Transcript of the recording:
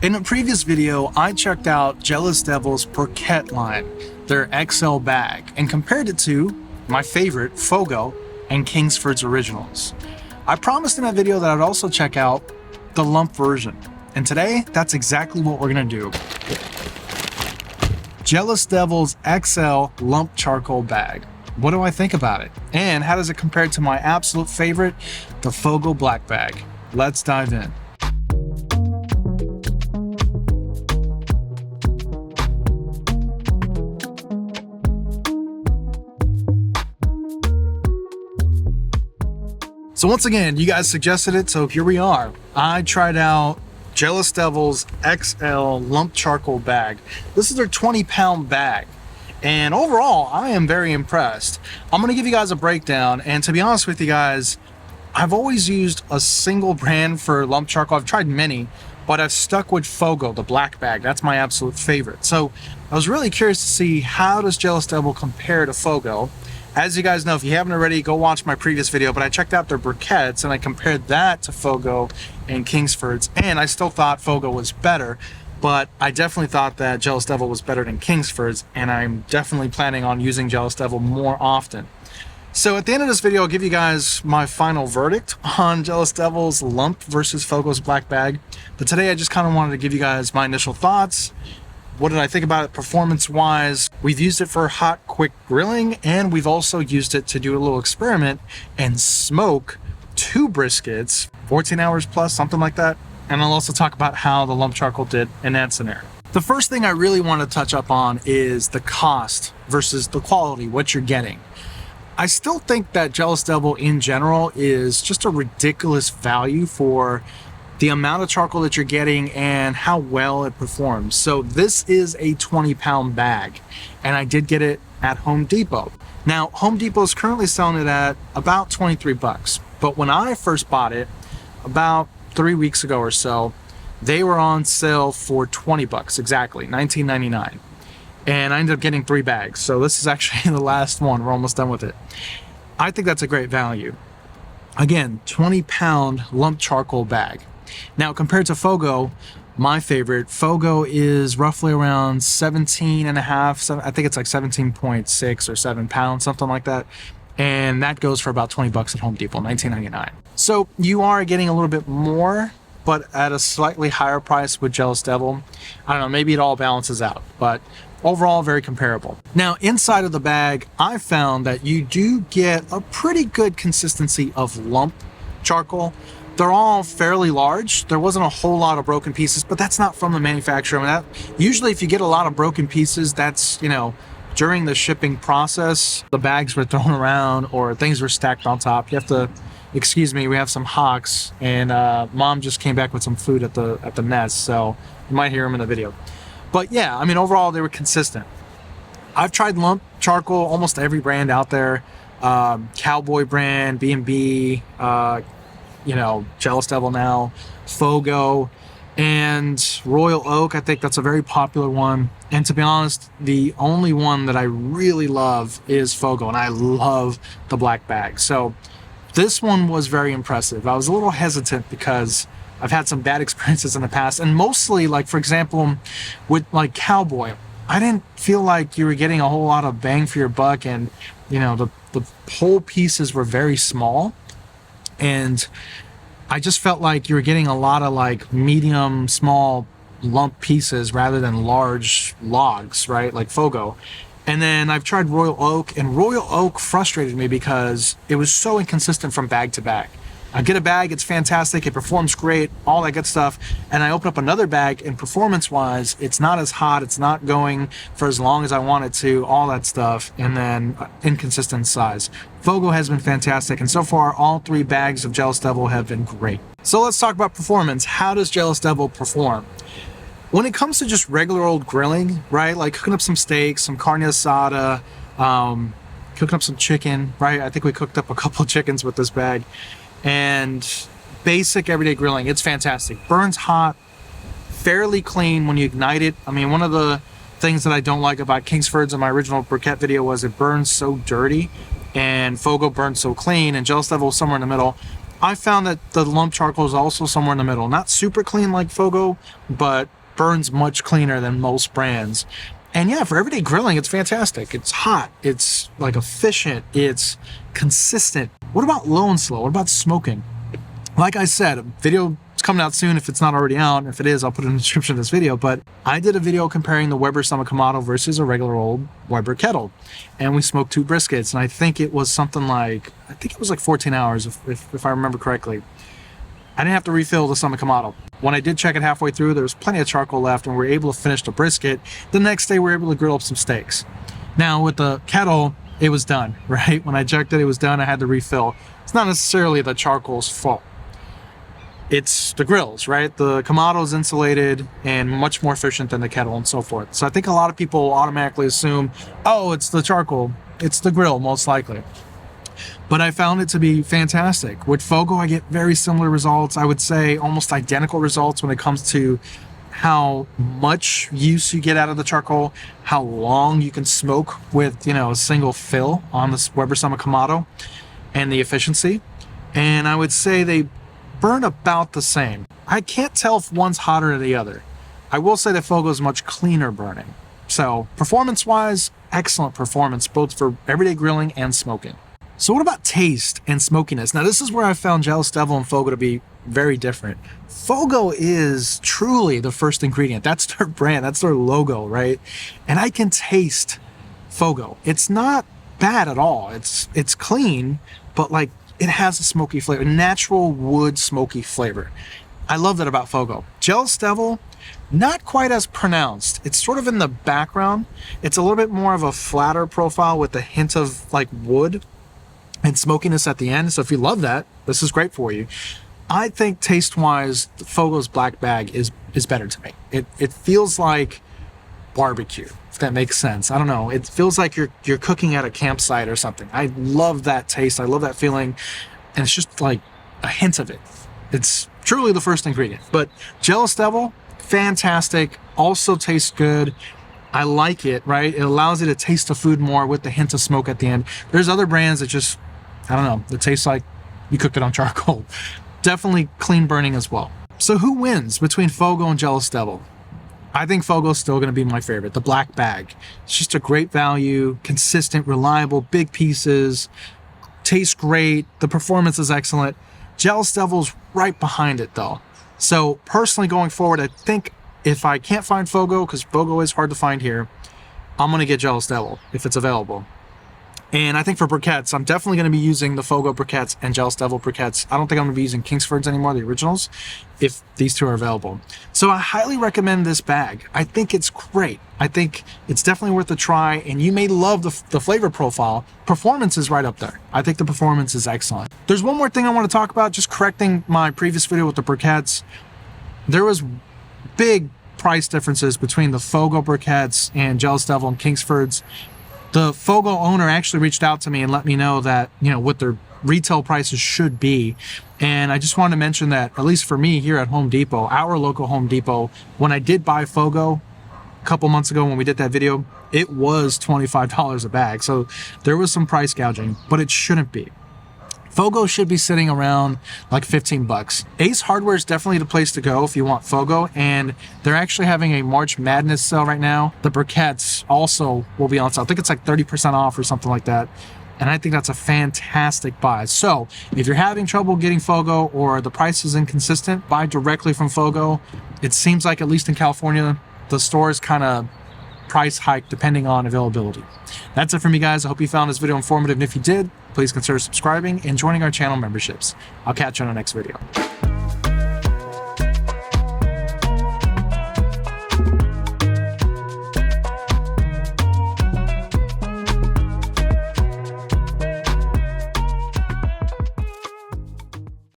In a previous video, I checked out Jealous Devil's Briquette line, their XL bag, and compared it to my favorite, Fogo, and Kingsford's Originals. I promised in that video that I'd also check out the lump version, and today, that's exactly what we're gonna do. Jealous Devil's XL lump charcoal bag. What do I think about it? And how does it compare to my absolute favorite, the Fogo black bag? Let's dive in. So once again, you guys suggested it, so here we are. I tried out Jealous Devil's XL lump charcoal bag. This is their 20-pound bag. And overall, I am very impressed. I'm gonna give you guys a breakdown, and to be honest with you guys, I've always used a single brand for lump charcoal. I've tried many, but I've stuck with Fogo, the black bag. That's my absolute favorite. So I was really curious to see, how does Jealous Devil compare to Fogo? As you guys know, if you haven't already, go watch my previous video, but I checked out their briquettes and I compared that to Fogo and Kingsford's, and I still thought Fogo was better, but I definitely thought that Jealous Devil was better than Kingsford's, and I'm definitely planning on using Jealous Devil more often. So at the end of this video, I'll give you guys my final verdict on Jealous Devil's lump versus Fogo's black bag. But today I just kind of wanted to give you guys my initial thoughts. What did I think about it performance-wise? We've used it for hot, quick grilling, and we've also used it to do a little experiment and smoke 2 briskets, 14 hours plus, something like that. And I'll also talk about how the lump charcoal did in that scenario. The first thing I really want to touch up on is the cost versus the quality, what you're getting. I still think that Jealous Devil in general is just a ridiculous value for the amount of charcoal that you're getting and how well it performs. So this is a 20-pound bag, and I did get it at Home Depot. Now, Home Depot is currently selling it at about 23 bucks, but when I first bought it about 3 weeks ago or so, they were on sale for 20 bucks, exactly, $19.99. And I ended up getting 3 bags. So this is actually the last one. We're almost done with it. I think that's a great value. Again, 20-pound lump charcoal bag. Now, compared to Fogo, my favorite, Fogo is roughly around 17 and a half, I think it's like 17.6 or 7 pounds, something like that. And that goes for about 20 bucks at Home Depot, $19.99. So you are getting a little bit more, but at a slightly higher price with Jealous Devil. I don't know, maybe it all balances out, but overall, very comparable. Now, inside of the bag, I found that you do get a pretty good consistency of lump charcoal. They're all fairly large. There wasn't a whole lot of broken pieces, but that's not from the manufacturer. I mean, usually if you get a lot of broken pieces, that's, you know, during the shipping process, the bags were thrown around or things were stacked on top. You have to, excuse me, we have some hawks, and mom just came back with some food at the nest, so you might hear them in the video. But yeah, I mean, overall, they were consistent. I've tried lump charcoal, almost every brand out there. Cowboy brand, B&B, you know, Jealous Devil now, Fogo, and Royal Oak. I think that's a very popular one. And to be honest, the only one that I really love is Fogo, and I love the black bag. So this one was very impressive. I was a little hesitant because I've had some bad experiences in the past, and mostly, like, for example, with like Cowboy, I didn't feel like you were getting a whole lot of bang for your buck, and you know, the whole pieces were very small, and I just felt like you were getting a lot of like medium, small lump pieces rather than large logs, right? Like Fogo. And then I've tried Royal Oak, and Royal Oak frustrated me because it was so inconsistent from bag to bag. I get a bag, it's fantastic, it performs great, all that good stuff, and I open up another bag, and performance-wise, it's not as hot, it's not going for as long as I want it to, all that stuff, and then inconsistent size. Fogo has been fantastic, and so far, all 3 bags of Jealous Devil have been great. So let's talk about performance. How does Jealous Devil perform? When it comes to just regular old grilling, right, like cooking up some steaks, some carne asada, cooking up some chicken, right? I think we cooked up a couple chickens with this bag. And basic everyday grilling, it's fantastic. Burns hot, fairly clean when you ignite it. I mean, one of the things that I don't like about Kingsford's in my original briquette video was it burns so dirty, and Fogo burns so clean, and Jealous Devil was somewhere in the middle. I found that the lump charcoal is also somewhere in the middle. Not super clean like Fogo, but burns much cleaner than most brands. And yeah, for everyday grilling, it's fantastic. It's hot, it's like efficient, it's consistent. What about low and slow? What about smoking? Like I said, a video is coming out soon if it's not already out. And if it is, I'll put it in the description of this video. But I did a video comparing the Weber Summit Kamado versus a regular old Weber kettle. And we smoked 2 briskets. And I think it was something like, 14 hours if I remember correctly. I didn't have to refill the Summit Kamado. When I did check it halfway through, there was plenty of charcoal left and we were able to finish the brisket. The next day, we were able to grill up some steaks. Now with the kettle, it was done, right? When I checked it was done, I had to refill. It's not necessarily the charcoal's fault. It's the grills, right? The Kamado is insulated and much more efficient than the kettle and so forth. So I think a lot of people automatically assume, oh, it's the charcoal. It's the grill, most likely. But I found it to be fantastic. With Fogo, I get very similar results. I would say almost identical results when it comes to how much use you get out of the charcoal, how long you can smoke with, a single fill on this Weber Summit Kamado, and the efficiency. And I would say they burn about the same. I can't tell if one's hotter than the other. I will say that Fogo is much cleaner burning. So performance-wise, excellent performance, both for everyday grilling and smoking. So what about taste and smokiness? Now this is where I found Jealous Devil and Fogo to be very different. Fogo is truly the first ingredient. That's their brand, that's their logo, right? And I can taste Fogo. It's not bad at all. It's clean, but like it has a smoky flavor, natural wood smoky flavor. I love that about Fogo. Jealous Devil, not quite as pronounced. It's sort of in the background. It's a little bit more of a flatter profile with a hint of like wood and smokiness at the end. So if you love that, this is great for you. I think taste-wise, Fogo's black bag is better to me. It feels like barbecue, if that makes sense. I don't know. It feels like you're cooking at a campsite or something. I love that taste. I love that feeling. And it's just like a hint of it. It's truly the first ingredient. But Jealous Devil, fantastic. Also tastes good. I like it, right? It allows you to taste the food more with the hint of smoke at the end. There's other brands that just, I don't know, it tastes like you cooked it on charcoal. Definitely clean burning as well. So who wins between Fogo and Jealous Devil? I think Fogo's still going to be my favorite, the black bag. It's just a great value, consistent, reliable, big pieces, tastes great, the performance is excellent. Jealous Devil's right behind it though. So personally going forward, I think if I can't find Fogo, because Fogo is hard to find here, I'm going to get Jealous Devil if it's available. And I think for briquettes, I'm definitely going to be using the Fogo briquettes and Jealous Devil briquettes. I don't think I'm going to be using Kingsford's anymore, the originals, if these two are available. So I highly recommend this bag. I think it's great. I think it's definitely worth a try, and you may love the flavor profile. Performance is right up there. I think the performance is excellent. There's one more thing I want to talk about, just correcting my previous video with the briquettes. There was big price differences between the Fogo briquettes and Jealous Devil and Kingsford's. The Fogo owner actually reached out to me and let me know that, what their retail prices should be. And I just wanted to mention that, at least for me here at Home Depot, our local Home Depot, when I did buy Fogo a couple months ago when we did that video, it was $25 a bag. So there was some price gouging, but it shouldn't be. Fogo should be sitting around like 15 bucks. Ace Hardware is definitely the place to go if you want Fogo, and they're actually having a March Madness sale right now. The briquettes also will be on sale. I think it's like 30% off or something like that. And I think that's a fantastic buy. So if you're having trouble getting Fogo or the price is inconsistent, buy directly from Fogo. It seems like, at least in California, the stores kind of price hike depending on availability. That's it for me, guys. I hope you found this video informative, and if you did, please consider subscribing and joining our channel memberships. I'll catch you on the next video.